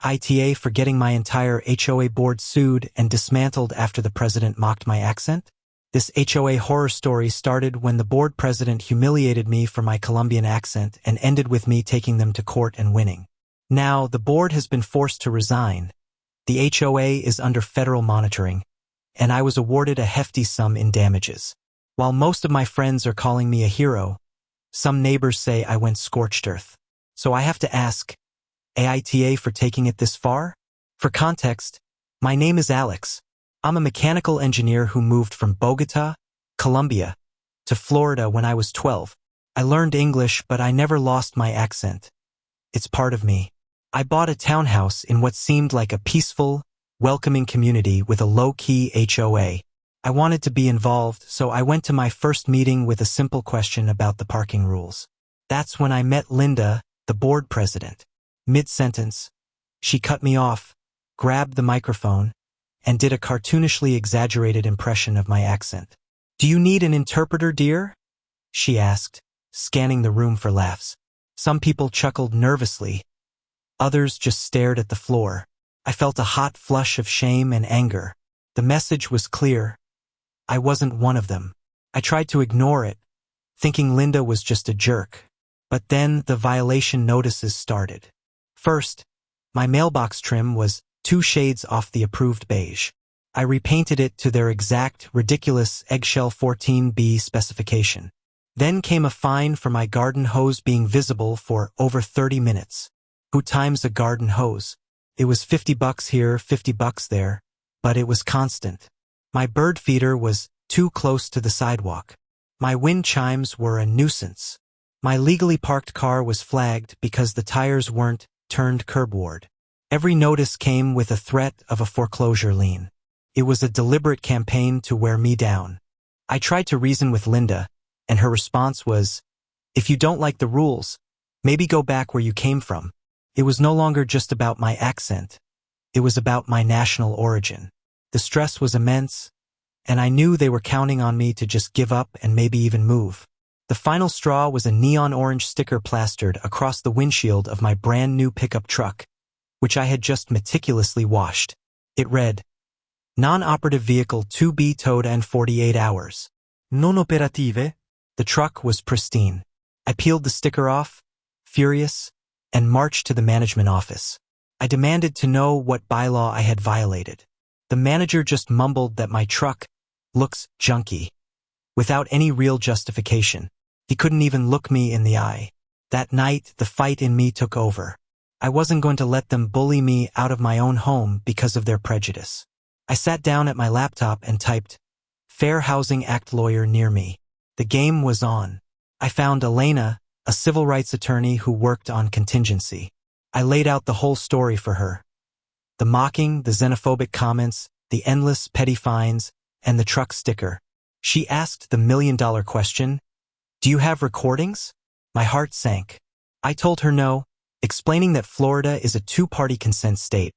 AITA for getting my entire HOA board sued and dismantled after the president mocked my accent? This HOA horror story started when the board president humiliated me for my Colombian accent and ended with me taking them to court and winning. Now, the board has been forced to resign. The HOA is under federal monitoring, and I was awarded a hefty sum in damages. While most of my friends are calling me a hero, some neighbors say I went scorched earth. So I have to ask, AITA for taking it this far? For context, my name is Alex. I'm a mechanical engineer who moved from Bogota, Colombia, to Florida when I was 12. I learned English, but I never lost my accent. It's part of me. I bought a townhouse in what seemed like a peaceful, welcoming community with a low-key HOA. I wanted to be involved, so I went to my first meeting with a simple question about the parking rules. That's when I met Linda, the board president. Mid-sentence, she cut me off, grabbed the microphone, and did a cartoonishly exaggerated impression of my accent. "Do you need an interpreter, dear?" she asked, scanning the room for laughs. Some people chuckled nervously. Others just stared at the floor. I felt a hot flush of shame and anger. The message was clear. I wasn't one of them. I tried to ignore it, thinking Linda was just a jerk. But then the violation notices started. First, my mailbox trim was 2 shades off the approved beige. I repainted it to their exact, ridiculous eggshell 14B specification. Then came a fine for my garden hose being visible for over 30 minutes. Who times a garden hose? It was $50 here, $50 there, but it was constant. My bird feeder was too close to the sidewalk. My wind chimes were a nuisance. My legally parked car was flagged because the tires weren't turned curbward. Every notice came with a threat of a foreclosure lien. It was a deliberate campaign to wear me down. I tried to reason with Linda, and her response was, "If you don't like the rules, maybe go back where you came from." It was no longer just about my accent. It was about my national origin. The stress was immense, and I knew they were counting on me to just give up and maybe even move. The final straw was a neon orange sticker plastered across the windshield of my brand new pickup truck, which I had just meticulously washed. It read, "Non-operative vehicle to be towed in 48 hours. Non operative." The truck was pristine. I peeled the sticker off, furious, and marched to the management office. I demanded to know what bylaw I had violated. The manager just mumbled that my truck looks junky, without any real justification. He couldn't even look me in the eye. That night, the fight in me took over. I wasn't going to let them bully me out of my own home because of their prejudice. I sat down at my laptop and typed, "Fair Housing Act lawyer near me." The game was on. I found Elena, a civil rights attorney who worked on contingency. I laid out the whole story for her. The mocking, the xenophobic comments, the endless petty fines, and the truck sticker. She asked the million-dollar question, "Do you have recordings?" My heart sank. I told her no, explaining that Florida is a 2-party consent state,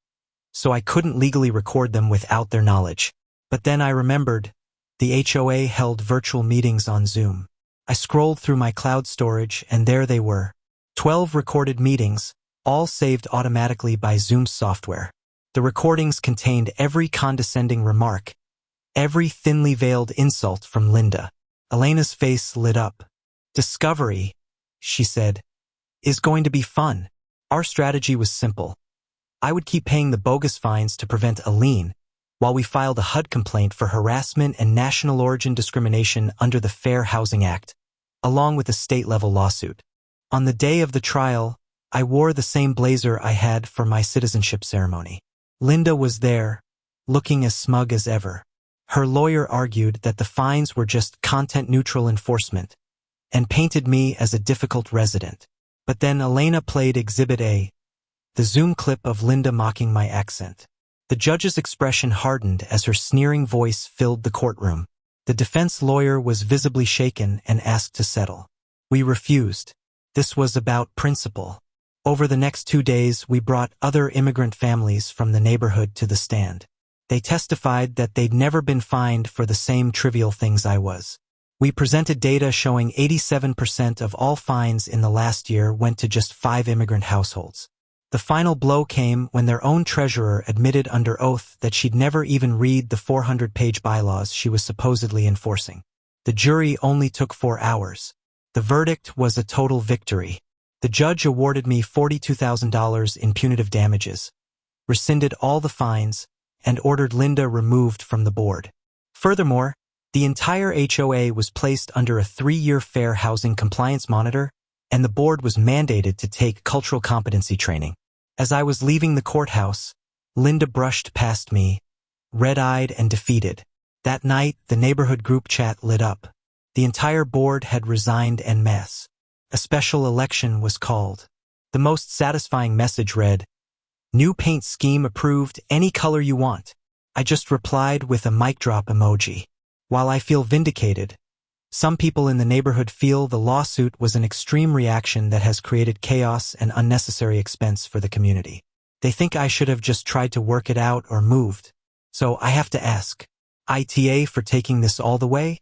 so I couldn't legally record them without their knowledge. But then I remembered, the HOA held virtual meetings on Zoom. I scrolled through my cloud storage, and there they were. 12 recorded meetings, all saved automatically by Zoom's software. The recordings contained every condescending remark, every thinly veiled insult from Linda. Elena's face lit up. "Discovery," she said, "is going to be fun." Our strategy was simple. I would keep paying the bogus fines to prevent a lien, while we filed a HUD complaint for harassment and national origin discrimination under the Fair Housing Act, along with a state-level lawsuit. On the day of the trial, I wore the same blazer I had for my citizenship ceremony. Linda was there, looking as smug as ever. Her lawyer argued that the fines were just content-neutral enforcement, and painted me as a difficult resident. But then Elena played Exhibit A, the Zoom clip of Linda mocking my accent. The judge's expression hardened as her sneering voice filled the courtroom. The defense lawyer was visibly shaken and asked to settle. We refused. This was about principle. Over the next 2 days, we brought other immigrant families from the neighborhood to the stand. They testified that they'd never been fined for the same trivial things I was. We presented data showing 87% of all fines in the last year went to just 5 immigrant households. The final blow came when their own treasurer admitted under oath that she'd never even read the 400-page bylaws she was supposedly enforcing. The jury only took 4 hours. The verdict was a total victory. The judge awarded me $42,000 in punitive damages, rescinded all the fines, and ordered Linda removed from the board. Furthermore, the entire HOA was placed under a 3-year fair housing compliance monitor, and the board was mandated to take cultural competency training. As I was leaving the courthouse, Linda brushed past me, red-eyed and defeated. That night, the neighborhood group chat lit up. The entire board had resigned en masse. A special election was called. The most satisfying message read, "New paint scheme approved, any color you want." I just replied with a mic drop emoji. While I feel vindicated, some people in the neighborhood feel the lawsuit was an extreme reaction that has created chaos and unnecessary expense for the community. They think I should have just tried to work it out or moved. So I have to ask, ITA for taking this all the way?